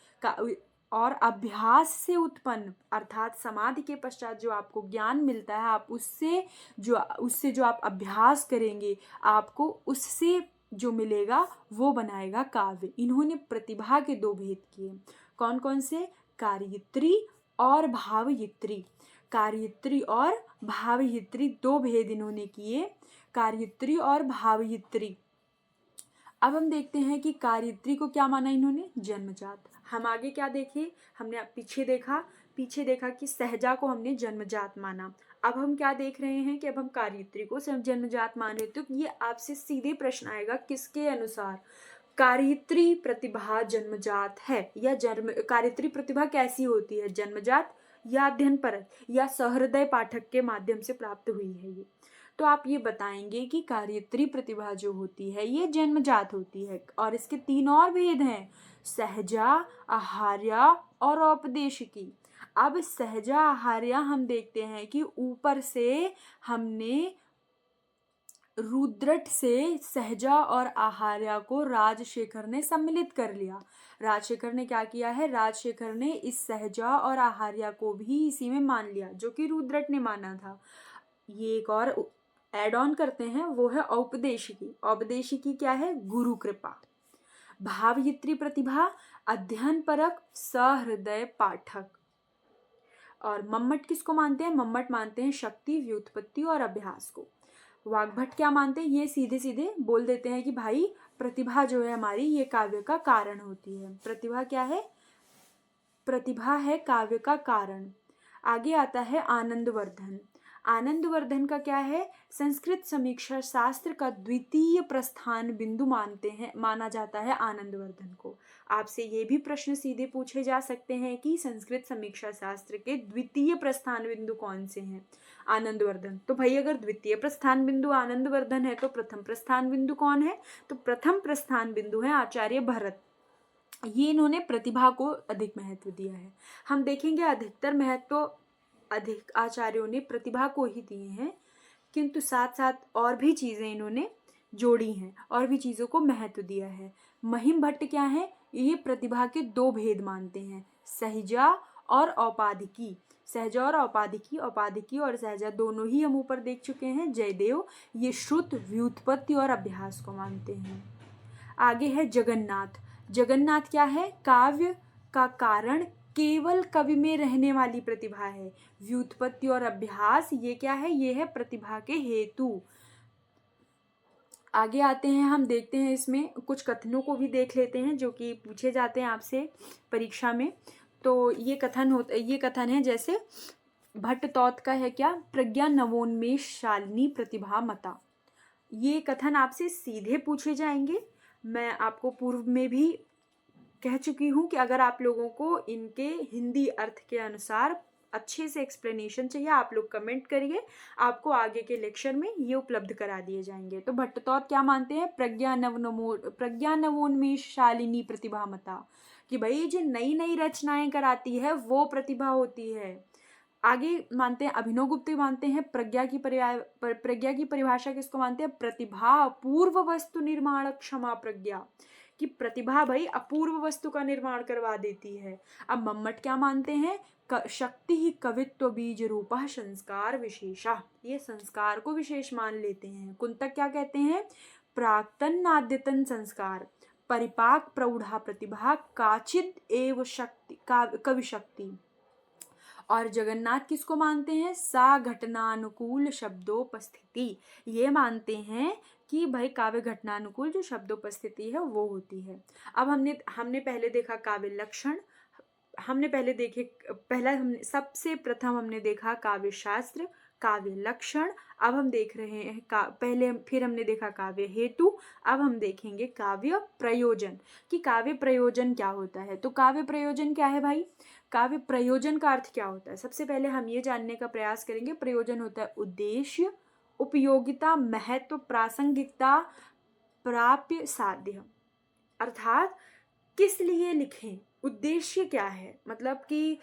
और अभ्यास से उत्पन्न, अर्थात समाधि के पश्चात जो आपको ज्ञान मिलता है, आप उससे जो आप अभ्यास करेंगे, आपको उससे जो मिलेगा वो बनाएगा काव्य। इन्होंने प्रतिभा के दो भेद किए। कौन कौन से? कार्यित्री और भावयित्री। कार्यित्री और भावयित्री दो भेद इन्होंने किए, कार्यित्री और भावयित्री। अब हम देखते हैं कि कार्यित्री को क्या माना इन्होंने? जन्मजात। हम आगे क्या देखे? हमने पीछे देखा कि सहजा को हमने जन्मजात माना। अब हम क्या देख रहे हैं कि अब हम कार्यित्री को जन्मजात मान रहे। तो ये आपसे सीधे प्रश्न आएगा, किसके अनुसार? कार्यित्री प्रतिभा जन्मजात है या कार्यित्री प्रतिभा कैसी होती है? जन्मजात या अध्ययन परक या सहृदय पाठक के माध्यम से प्राप्त हुई है ये। तो आप ये बताएंगे कि कार्यत्री प्रतिभा जो होती है ये जन्मजात होती है और इसके 3 और भेद हैं, सहजा, आहार्या और औपदेशिकी। अब सहजा आहार्या हम देखते हैं कि ऊपर से हमने रुद्रट से सहजा और आहार्या को राजशेखर ने सम्मिलित कर लिया। राजशेखर ने क्या किया है, राजशेखर ने इस सहजा और आहार्या को भी इसी में मान लिया जो कि रुद्रट ने माना था। ये एक और एड ऑन करते हैं, वो है औपदेशिकी। औपदेशिकी क्या है, गुरु कृपा। भावयित्री प्रतिभा, अध्ययन परक, सहृदय पाठक। और मम्मट किसको मानते हैं, मम्मट मानते हैं शक्ति, व्युत्पत्ति और अभ्यास को। वाग्भट क्या मानते हैं, ये सीधे सीधे बोल देते हैं कि भाई प्रतिभा जो है हमारी ये काव्य का कारण होती है। प्रतिभा क्या है, प्रतिभा है काव्य का कारण। आगे आता है आनंदवर्धन। आनंदवर्धन का क्या है, संस्कृत समीक्षा शास्त्र का द्वितीय प्रस्थान बिंदु माना जाता है आनंदवर्धन को। आपसे ये भी प्रश्न सीधे पूछे जा सकते हैं कि संस्कृत समीक्षा शास्त्र के द्वितीय प्रस्थान बिंदु कौन से हैं, आनंदवर्धन। तो भाई अगर द्वितीय प्रस्थान बिंदु आनंदवर्धन है तो प्रथम प्रस्थान बिंदु कौन है, तो प्रथम प्रस्थान बिंदु है आचार्य भरत। ये इन्होंने प्रतिभा को अधिक महत्व दिया है। हम देखेंगे अधिकतर महत्व अधिक आचार्यों ने प्रतिभा को ही दिए हैं, किंतु साथ साथ और भी चीज़ें इन्होंने जोड़ी हैं, और भी चीज़ों को महत्व दिया है। महिम भट्ट क्या है, ये प्रतिभा के 2 भेद मानते हैं, सहजा और औपाधिकी। सहजा और औपाधिकी, औपाधिकी और सहजा दोनों ही हम ऊपर देख चुके हैं। जयदेव ये श्रुत, व्युत्पत्ति और अभ्यास को मानते हैं। आगे है जगन्नाथ। जगन्नाथ क्या है, काव्य का कारण केवल कवि में रहने वाली प्रतिभा है। व्युत्पत्ति और अभ्यास ये क्या है, ये है प्रतिभा के हेतु। आगे आते हैं, हम देखते हैं इसमें कुछ कथनों को भी देख लेते हैं जो कि पूछे जाते हैं आपसे परीक्षा में। तो ये कथन है जैसे भट्ट तौत का है क्या, प्रज्ञा नवोन्मेष शालिनी प्रतिभा मता। ये कथन आपसे सीधे पूछे जाएंगे। मैं आपको पूर्व में भी कह चुकी हूँ कि अगर आप लोगों को इनके हिंदी अर्थ के अनुसार अच्छे से एक्सप्लेनेशन चाहिए, आप लोग कमेंट करिए, आपको आगे के लेक्चर में ये उपलब्ध करा दिए जाएंगे। तो भट्टतौत क्या मानते हैं, प्रज्ञा नवोन्मेष शालिनी प्रतिभा मता, कि भाई जो नई नई रचनाएं कराती है वो प्रतिभा होती है। आगे मानते हैं अभिनव गुप्ते मानते हैं प्रज्ञा की परिभाषा किसको मानते हैं, प्रतिभा अपूर्व वस्तु निर्माण क्षमा प्रज्ञा, कि प्रतिभा भाई अपूर्व वस्तु का निर्माण करवा देती है। अब मम्मट क्या मानते हैं, शक्ति ही कवित्व बीज रूपा संस्कार विशेषा, ये संस्कार को विशेष मान लेते हैं। कुंतक क्या कहते हैं, प्राक्तन नाद्यतन संस्कार, परिपाक प्रौढ़ा प्रतिभा, काचित एव शक्ति कवि शक्ति। और जगन्नाथ किसको मानते हैं, सा घटनानुकूल शब्दोपस्थिति, ये मानते हैं कि भाई काव्य घटनानुकूल जो शब्दोपस्थिति है वो होती है। अब हमने पहले देखा काव्य लक्षण, सबसे प्रथम हमने देखा काव्य शास्त्र, काव्य लक्षण। अब हम देख रहे हैं फिर हमने देखा काव्य हेतु। अब हम देखेंगे काव्य प्रयोजन, कि काव्य प्रयोजन क्या होता है। तो काव्य प्रयोजन क्या है भाई, काव्य प्रयोजन का अर्थ क्या होता है, सबसे पहले हम ये जानने का प्रयास करेंगे। प्रयोजन होता है उद्देश्य, उपयोगिता, महत्व, प्रासंगिकता, प्राप्य, साध्य, अर्थात किस लिए लिखें, उद्देश्य क्या है, मतलब कि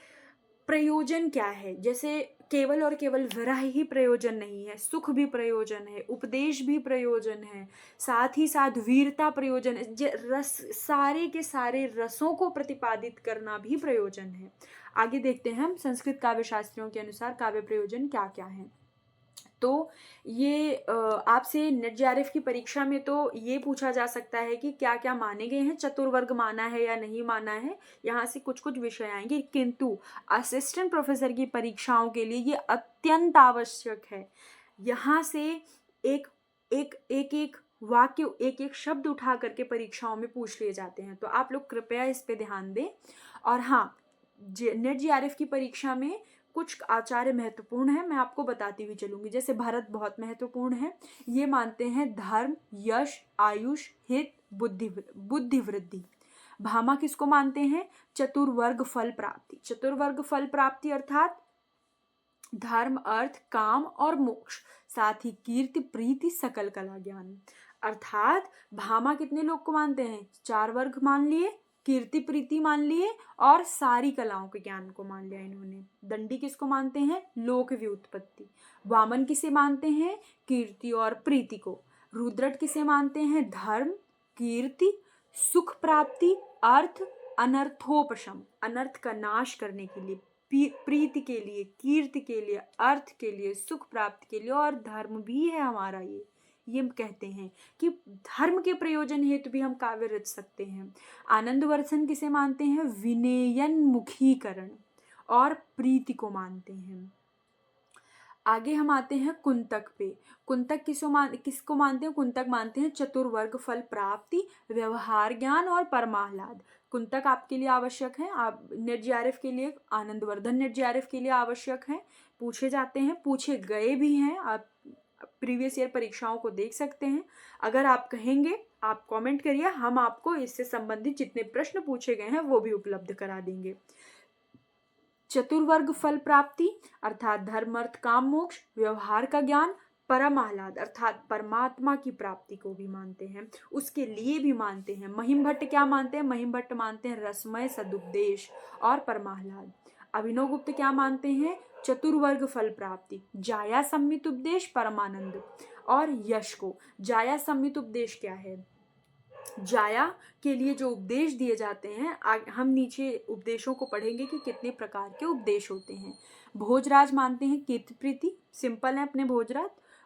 प्रयोजन क्या है। जैसे केवल और केवल विरह ही प्रयोजन नहीं है, सुख भी प्रयोजन है, उपदेश भी प्रयोजन है, साथ ही साथ वीरता प्रयोजन है, रस, सारे के सारे रसों को प्रतिपादित करना भी प्रयोजन है। आगे देखते हैं हम संस्कृत काव्य शास्त्रियों के अनुसार काव्य प्रयोजन क्या क्या है। तो ये आपसे नेट जेआरएफ की परीक्षा में तो ये पूछा जा सकता है कि क्या क्या माने गए हैं, चतुर्वर्ग माना है या नहीं माना है, यहाँ से कुछ कुछ विषय आएंगे। किंतु असिस्टेंट प्रोफेसर की परीक्षाओं के लिए ये अत्यंत आवश्यक है। यहाँ से एक वाक्य, एक शब्द उठा करके परीक्षाओं में पूछ लिए जाते हैं, तो आप लोग कृपया इस पे ध्यान दें। और हाँ, नेट जेआरएफ की परीक्षा में कुछ आचार्य महत्वपूर्ण है, मैं आपको बताती हुई चलूंगी। जैसे भरत बहुत महत्वपूर्ण है, ये मानते हैं धर्म, यश, आयुष, हित, बुद्धि वृद्धि। भामा किसको मानते हैं, चतुर्वर्ग फल प्राप्ति। चतुर्वर्ग फल प्राप्ति अर्थात धर्म, अर्थ, काम और मोक्ष, साथ ही कीर्ति, प्रीति, सकल कला, ज्ञान। अर्थात भामा कितने लोग को मानते हैं? 4 वर्ग मान लिए, कीर्ति प्रीति मान लिए और सारी कलाओं के ज्ञान को मान लिया इन्होंने। दंडी किसको मानते हैं? लोक व्युत्पत्ति। वामन किसे मानते हैं? कीर्ति और प्रीति को। रुद्रट किसे मानते हैं? धर्म, कीर्ति, सुख प्राप्ति, अर्थ, अनर्थोपशम, अनर्थ का नाश करने के लिए, प्रीति के लिए, कीर्ति के लिए, अर्थ के लिए, सुख प्राप्ति के लिए, और धर्म भी है हमारा। ये कहते हैं कि धर्म के प्रयोजन हेतु भी हम काव्य रच सकते हैं। आनंद वर्धन किसे मानते हैं? विनयन मुखीकरण और प्रीति को मानते हैं। आगे हम आते हैं कुंतक पे। कुंतक किसको मानते हैं? कुंतक मानते हैं चतुर्वर्ग फल प्राप्ति, व्यवहार ज्ञान और परमाह्लाद। कुंतक आपके लिए आवश्यक है, आप नेट जीआरएफ के लिए, आनंदवर्धन नेट जीआरएफ के लिए आवश्यक है, पूछे जाते हैं, पूछे गए भी हैं। आप प्रीवियस ईयर परीक्षाओं को देख सकते हैं। अगर आप कहेंगे, आप कमेंट करिए, हम आपको इससे संबंधित जितने प्रश्न पूछे गए हैं वो भी उपलब्ध करा देंगे। चतुर्वर्ग फल प्राप्ति अर्थात धर्म, अर्थ, काम, मोक्ष, व्यवहार का ज्ञान, परम आह्लाद अर्थात परमात्मा की प्राप्ति को भी मानते हैं, उसके लिए भी मानते हैं। महिम भट्ट क्या मानते हैं? महिम भट्ट मानते हैं रसमय सदुपदेश और परमाह्लाद। अभिनव गुप्त क्या मानते हैं? चतुर्वर्ग फल प्राप्ति, जाया सम्मित उपदेश, परमानंद और यश को। जाया सम्मित उपदेश क्या है? जाया के लिए जो उपदेश दिए जाते हैं, हम नीचे उपदेशों को पढ़ेंगे कि कितने प्रकार के उपदेश होते हैं। भोजराज मानते हैं कीर्ति प्रीति, सिंपल है अपने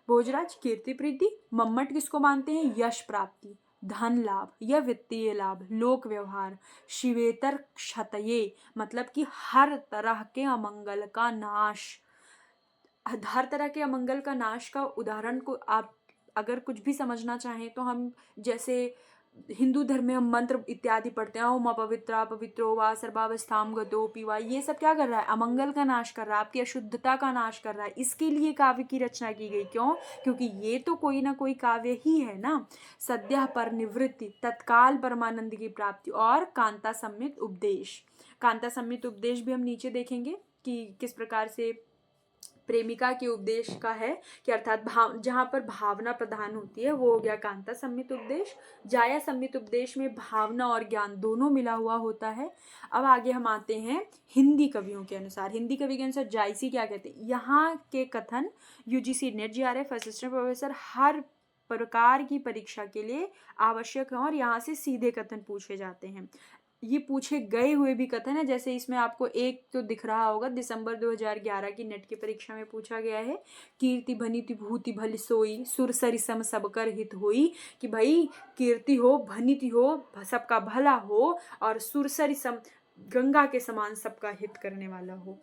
भोजराज कीर्ति प्रीति। मम्मट किसको मानते हैं? यश प्राप्ति, धन लाभ या वित्तीय लाभ, लोक व्यवहार। शिवेतर क्षतये मतलब कि हर तरह के अमंगल का नाश। हर तरह के अमंगल का नाश का उदाहरण को आप अगर कुछ भी समझना चाहें तो हम जैसे हिंदू धर्म में हम मंत्र इत्यादि पढ़ते हैं, ओम अपवित्रा पवित्रो वा सर्वावस्थाम गतो पीवा, ये सब क्या कर रहा है? अमंगल का नाश कर रहा है, आपकी अशुद्धता का नाश कर रहा है। इसके लिए काव्य की रचना की गई। क्यों? क्योंकि ये तो कोई ना कोई काव्य ही है ना। सद्यः पर निवृत्ति, तत्काल परमानंद की प्राप्ति और कांता सम्मित उपदेश। कांता सम्मित उपदेश भी हम नीचे देखेंगे कि किस प्रकार से प्रेमिका के उपदेश का है कि अर्थात जहाँ पर भावना प्रधान होती है वो हो गया कांता सम्मित उपदेश। जाया सम्मित उपदेश में भावना और ज्ञान दोनों मिला हुआ होता है। अब आगे हम आते हैं हिंदी कवियों के अनुसार। हिंदी कवि के अनुसार जायसी क्या कहते हैं? यहाँ के कथन UGC NET JRF assistant professor हर प्रकार की परीक्षा के लिए आवश्यक है और यहाँ से सीधे कथन पूछे जाते हैं। ये पूछे गए हुए भी कथन है, जैसे इसमें आपको एक तो दिख रहा होगा, दिसंबर 2011 की नेट की परीक्षा में पूछा गया है। कीर्ति भनिति भूति भली सोई, सुर सरिसम सब कर हित होई। कि भाई कीर्ति हो, भनिति हो, सबका भला हो, और सुर सरिसम गंगा के समान सबका हित करने वाला हो,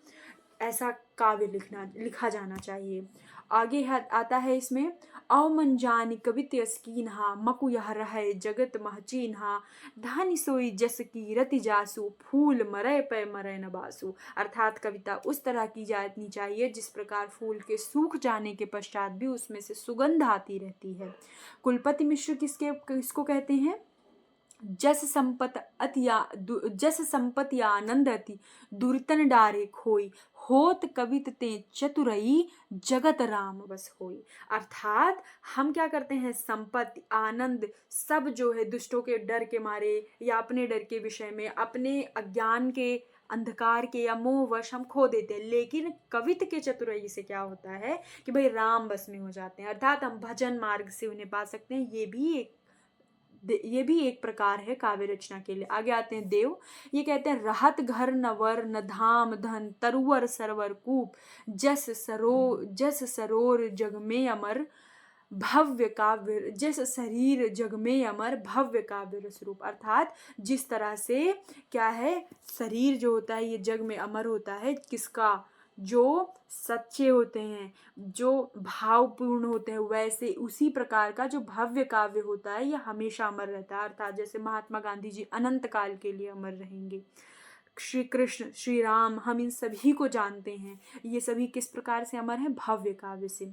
ऐसा काव्य लिखा जाना चाहिए। आगे आता है इसमें अवमन जानी कवित्य स्कीन्हा, मकु यह रहे जगत महचीन्हा, धानी सोई जस की रति जासु, फूल मरय पे मरय न बासु। अर्थात कविता उस तरह की जानी चाहिए जिस प्रकार फूल के सूख जाने के पश्चात भी उसमें से सुगंध आती रहती है। कुलपति मिश्र किसको कहते हैं? जस संपत आनंद अति, दुर्तन डारे खोई, होत कवित ते चतुरई, जगत राम बस होई। अर्थात हम क्या करते हैं? संपत्ति, आनंद, सब जो है दुष्टों के डर के मारे या अपने डर के विषय में, अपने अज्ञान के, अंधकार के या मोहवश हम खो देते हैं। लेकिन कवित के चतुराई से क्या होता है कि भाई राम बस में हो जाते हैं, अर्थात हम भजन मार्ग से उन्हें पा सकते हैं। ये भी एक प्रकार है काव्य रचना के लिए। आगे आते हैं देव। ये कहते हैं रहत घर न वर न धाम धन, तरुवर सरवर कूप, जस सरोर जग में अमर, भव्य काव्य जस शरीर जग में अमर, भव्य काव्य रस रूप। अर्थात जिस तरह से क्या है, शरीर जो होता है ये जग में अमर होता है, किसका? जो सच्चे होते हैं, जो भावपूर्ण होते हैं, वैसे उसी प्रकार का जो भव्य काव्य होता है यह हमेशा अमर रहता है। अर्थात जैसे महात्मा गांधी जी अनंत काल के लिए अमर रहेंगे। श्री कृष्ण, श्री राम, हम इन सभी को जानते हैं, ये सभी किस प्रकार से अमर हैं? भव्य काव्य से।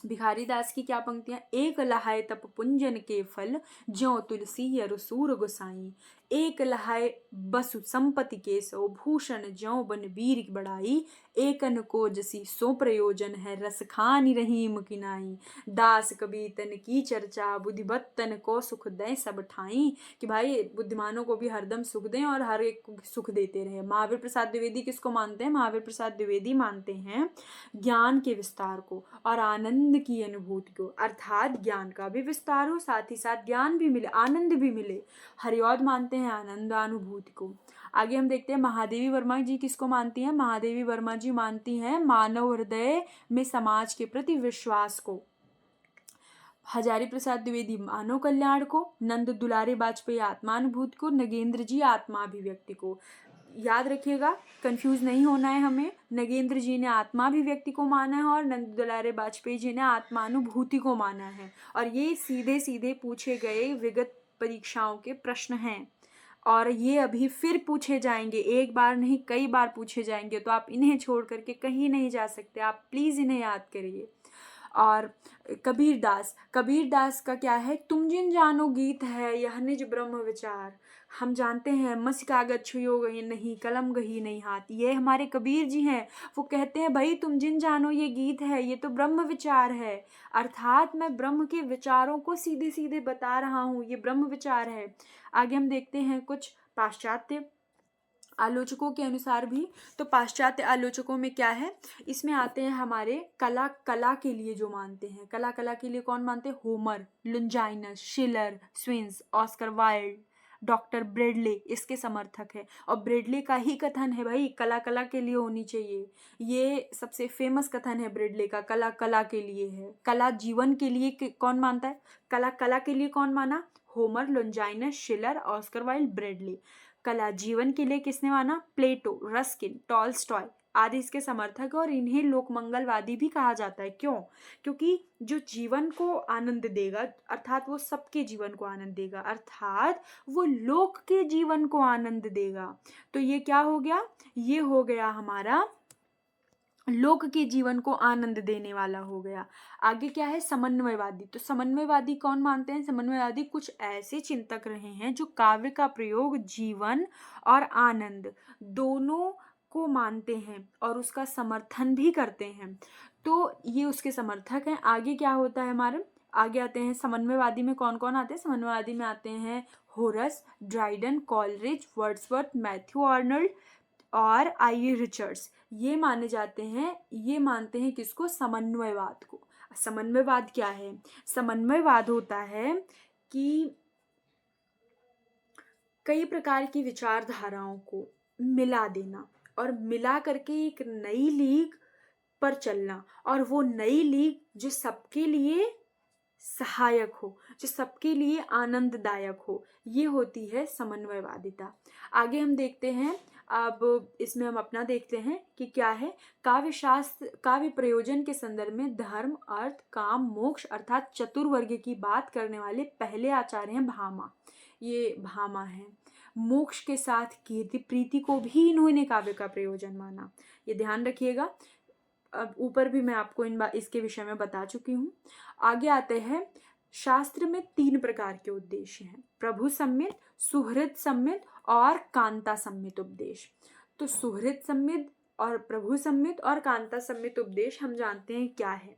भिखारी दास की क्या पंक्तियां, एक लहाए तप पुंजन के फल, ज्यों तुलसी अरु सूर गोसाई। एक लहाए बसु संपत्ति के सो, भूषण ज्यों बन वीर की बड़ाई। एकन को जसी सो प्रयोजन है, रस खानी रहीम की नाई। दास कबीर तन की चर्चा, बुद्धिमत तन को सुख दें सब ठाई। कि भाई बुद्धिमानों को भी हरदम सुख दें और हर एक को सुख देते रहे। महावीर प्रसाद द्विवेदी किसको मानते हैं? महावीर प्रसाद द्विवेदी मानते हैं ज्ञान के विस्तार को और आनंद की अनुभूति को, अर्थात ज्ञान का भी विस्तार हो, साथ ही साथ ज्ञान भी मिले, आनंद भी मिले। हरिऔध मानते हैं आनंदानुभूति को। आगे हम देखते हैं महादेवी वर्मा जी किसको मानती हैं? महादेवी वर्मा जी मानती हैं मानव हृदय में समाज के प्रति विश्वास को। हजारी प्रसाद द्विवेदी मानव कल्याण को, नंद दुलारे वाजपेयी आत्मानुभूति को, नगेंद्र जी आत्माभिव्यक्ति को। याद रखिएगा, कंफ्यूज नहीं होना है हमें। नगेंद्र जी ने आत्माभिव्यक्ति को माना है और नंद दुलारे वाजपेयी जी ने आत्मानुभूति को माना है। और ये सीधे सीधे पूछे गए विगत परीक्षाओं के प्रश्न हैं और ये अभी फिर पूछे जाएंगे, एक बार नहीं कई बार पूछे जाएंगे। तो आप इन्हें छोड़ करके कहीं नहीं जा सकते, आप प्लीज़ इन्हें याद करिए। और कबीर दास का क्या है? तुम जिन जानो गीत है यह निज ब्रह्म विचार। हम जानते हैं मसी कागज छुयो गई नहीं, कलम गही नहीं हाथ। ये हमारे कबीर जी हैं। वो कहते हैं भाई तुम जिन जानो ये गीत है, ये तो ब्रह्म विचार है। अर्थात मैं ब्रह्म के विचारों को सीधे सीधे बता रहा हूँ, ये ब्रह्म विचार है। आगे हम देखते हैं कुछ पाश्चात्य आलोचकों के अनुसार भी। तो पाश्चात्य आलोचकों में क्या है? इसमें आते हैं हमारे कला के लिए जो मानते हैं। कला के लिए कौन मानते हैं? Homer, लुंजाइनस, शिलर, स्विंस, Oscar Wilde, doctor Bradley इसके समर्थक है। और ब्रेडले का ही कथन है भाई कला के लिए होनी चाहिए। ये सबसे फेमस कथन है ब्रेडले का, कला के लिए है। कला जीवन के लिए कौन मानता है? कला के लिए कौन माना? Homer, लुंजाइनस, शिलर, Oscar Wilde, Bradley. कला जीवन के लिए किसने माना? प्लेटो, रस्किन, टॉल्स्टॉय आदि इसके समर्थक। और इन्हें लोकमंगलवादी भी कहा जाता है। क्यों? क्योंकि जो जीवन को आनंद देगा, अर्थात वो सबके जीवन को आनंद देगा, अर्थात वो लोक के जीवन को आनंद देगा। तो ये क्या हो गया? ये हो गया हमारा लोक के जीवन को आनंद देने वाला हो गया। आगे क्या है? समन्वयवादी। तो समन्वयवादी कौन मानते हैं? समन्वयवादी कुछ ऐसे चिंतक रहे हैं जो काव्य का प्रयोग जीवन और आनंद दोनों को मानते हैं और उसका समर्थन भी करते हैं। तो ये उसके समर्थक हैं। आगे क्या होता है हमारे? आगे आते हैं समन्वयवादी में कौन कौन आते हैं? समन्वयवादी में आते हैं Horace, Dryden, Coleridge, Wordsworth, Matthew Arnold और आई रिचर्ड्स। ये माने जाते हैं, ये मानते हैं किसको? समन्वयवाद को। समन्वयवाद क्या है? समन्वयवाद होता है कि कई प्रकार की विचारधाराओं को मिला देना और मिला करके एक नई लीग पर चलना, और वो नई लीग जो सबके लिए सहायक हो, जो सबके लिए आनंददायक हो, ये होती है समन्वयवादिता। आगे हम देखते हैं, अब इसमें हम अपना देखते हैं कि क्या है। काव्य शास्त्र काव्य प्रयोजन के संदर्भ में धर्म, अर्थ, काम, मोक्ष अर्थात चतुर्वर्ग की बात करने वाले पहले आचार्य हैं भामा। ये भामा है। मोक्ष के साथ कीर्ति प्रीति को भी इन्होंने काव्य का प्रयोजन माना। ये ध्यान रखिएगा। अब ऊपर भी मैं आपको इसके विषय में बता चुकी हूँ। आगे आते हैं, शास्त्र में 3 प्रकार के उद्देश्य हैं: प्रभु सम्मित, सुहृद सम्मित और कांता सम्मित उपदेश। तो सुहृद सम्मित और प्रभु सम्मित और कांता सम्मित उपदेश हम जानते हैं क्या है।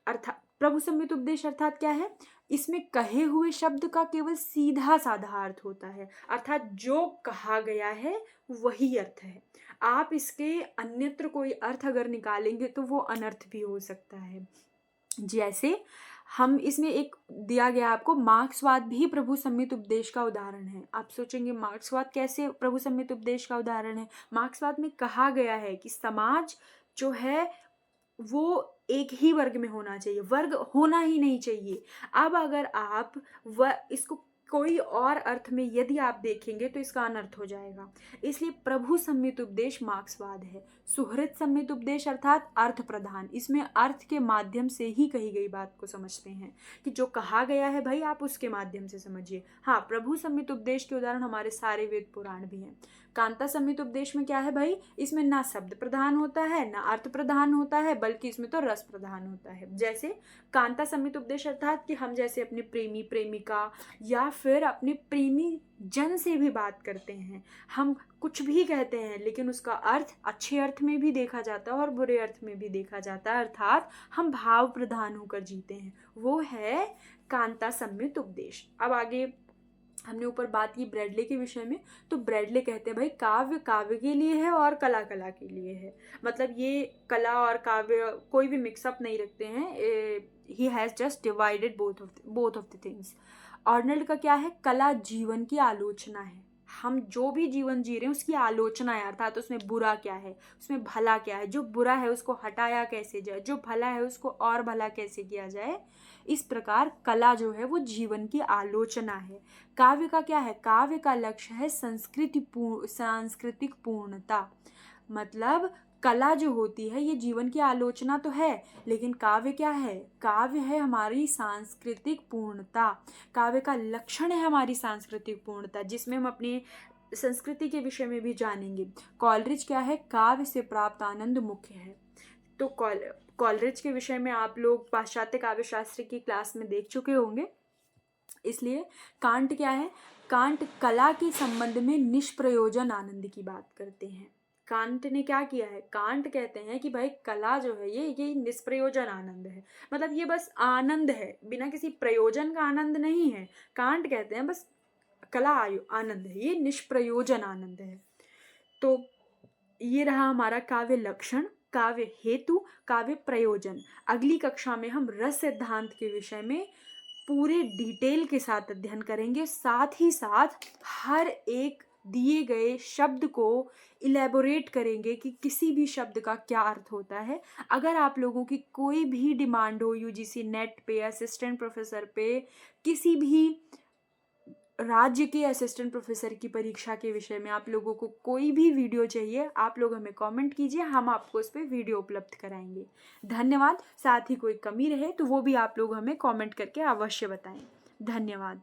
अर्थात प्रभु सम्मित उपदेश अर्थात क्या है? इसमें कहे हुए शब्द का केवल सीधा साधा अर्थ होता है, अर्थात जो कहा गया है वही अर्थ है। आप इसके अन्यत्र कोई अर्थ अगर निकालेंगे तो वो अनर्थ भी हो सकता है। जैसे हम इसमें एक दिया गया आपको, मार्क्सवाद भी प्रभु सम्मित उपदेश का उदाहरण है। आप सोचेंगे मार्क्सवाद कैसे प्रभु सम्मित उपदेश का उदाहरण है? मार्क्सवाद में कहा गया है कि समाज जो है वो एक ही वर्ग में होना चाहिए, वर्ग होना ही नहीं चाहिए। अब अगर आप इसको कोई और अर्थ में यदि आप देखेंगे तो इसका अनर्थ हो जाएगा। इसलिए प्रभु सम्मित उपदेश मार्क्सवाद है। सुहृद सम्मित उपदेश अर्थात अर्थ प्रधान, इसमें अर्थ के माध्यम से ही कही गई बात को समझते हैं कि जो कहा गया है भाई आप उसके माध्यम से समझिए। हाँ, प्रभु सम्मित उपदेश के उदाहरण हमारे सारे वेद पुराण भी हैं। कांता सम्मित उपदेश में क्या है भाई, इसमें ना शब्द प्रधान होता है ना अर्थ प्रधान होता है, बल्कि इसमें तो रस प्रधान होता है। जैसे कांता सम्मित उपदेश अर्थात कि हम जैसे अपने प्रेमी प्रेमिका या फिर अपने प्रेमी जन से भी बात करते हैं, हम कुछ भी कहते हैं लेकिन उसका अर्थ अच्छे अर्थ में भी देखा जाता है और बुरे अर्थ में भी देखा जाता है, अर्थात हम भाव प्रधान होकर जीते हैं, वो है कांता सम्मित उपदेश। अब आगे हमने ऊपर बात की ब्रैडले के विषय में, तो ब्रैडले कहते हैं भाई काव्य काव्य के लिए है और कला कला के लिए है। मतलब ये कला और काव्य कोई भी मिक्सअप नहीं रखते हैं, he has just divided both of the things. Arnold का क्या है, कला जीवन की आलोचना है। हम जो भी जीवन जी रहे हैं उसकी आलोचना है, अर्थात उसमें बुरा क्या है, उसमें भला क्या है, जो बुरा है उसको हटाया कैसे जाए, जो भला है उसको और भला कैसे किया जाए। इस प्रकार कला जो है वो जीवन की आलोचना है। काव्य का क्या है, काव्य का लक्ष्य है सांस्कृतिक पूर्णता। मतलब कला जो होती है ये जीवन की आलोचना तो है, लेकिन काव्य क्या है, काव्य है हमारी सांस्कृतिक पूर्णता। काव्य का लक्षण है हमारी सांस्कृतिक पूर्णता, जिसमें हम अपनी संस्कृति के विषय में भी जानेंगे। कॉलरिज क्या है, काव्य से प्राप्त आनंद मुख्य है। तो कॉलरिज के विषय में आप लोग पाश्चात्य काव्य शास्त्र की क्लास में देख चुके होंगे। इसलिए कांट क्या है, कांट कला के संबंध में निष्प्रयोजन आनंद की बात करते हैं। कांट ने क्या किया है, कांट कहते हैं कि भाई कला जो है ये निष्प्रयोजन आनंद है, मतलब ये बस आनंद है, बिना किसी प्रयोजन का आनंद नहीं है। कांट कहते हैं बस कला आनंद है, ये निष्प्रयोजन आनंद है। तो ये रहा हमारा काव्य लक्षण, काव्य हेतु, काव्य प्रयोजन। अगली कक्षा में हम रस सिद्धांत के विषय में पूरे डिटेल के साथ अध्ययन करेंगे, साथ ही साथ हर एक दिए गए शब्द को इलेबोरेट करेंगे कि किसी भी शब्द का क्या अर्थ होता है। अगर आप लोगों की कोई भी डिमांड हो यूजीसी नेट पे, असिस्टेंट प्रोफेसर पे, किसी भी राज्य के असिस्टेंट प्रोफेसर की परीक्षा के विषय में आप लोगों को कोई भी वीडियो चाहिए, आप लोग हमें कमेंट कीजिए, हम आपको उस पर वीडियो उपलब्ध कराएंगे। धन्यवाद। साथ ही कोई कमी रहे तो वो भी आप लोग हमें कमेंट करके अवश्य बताएं। धन्यवाद।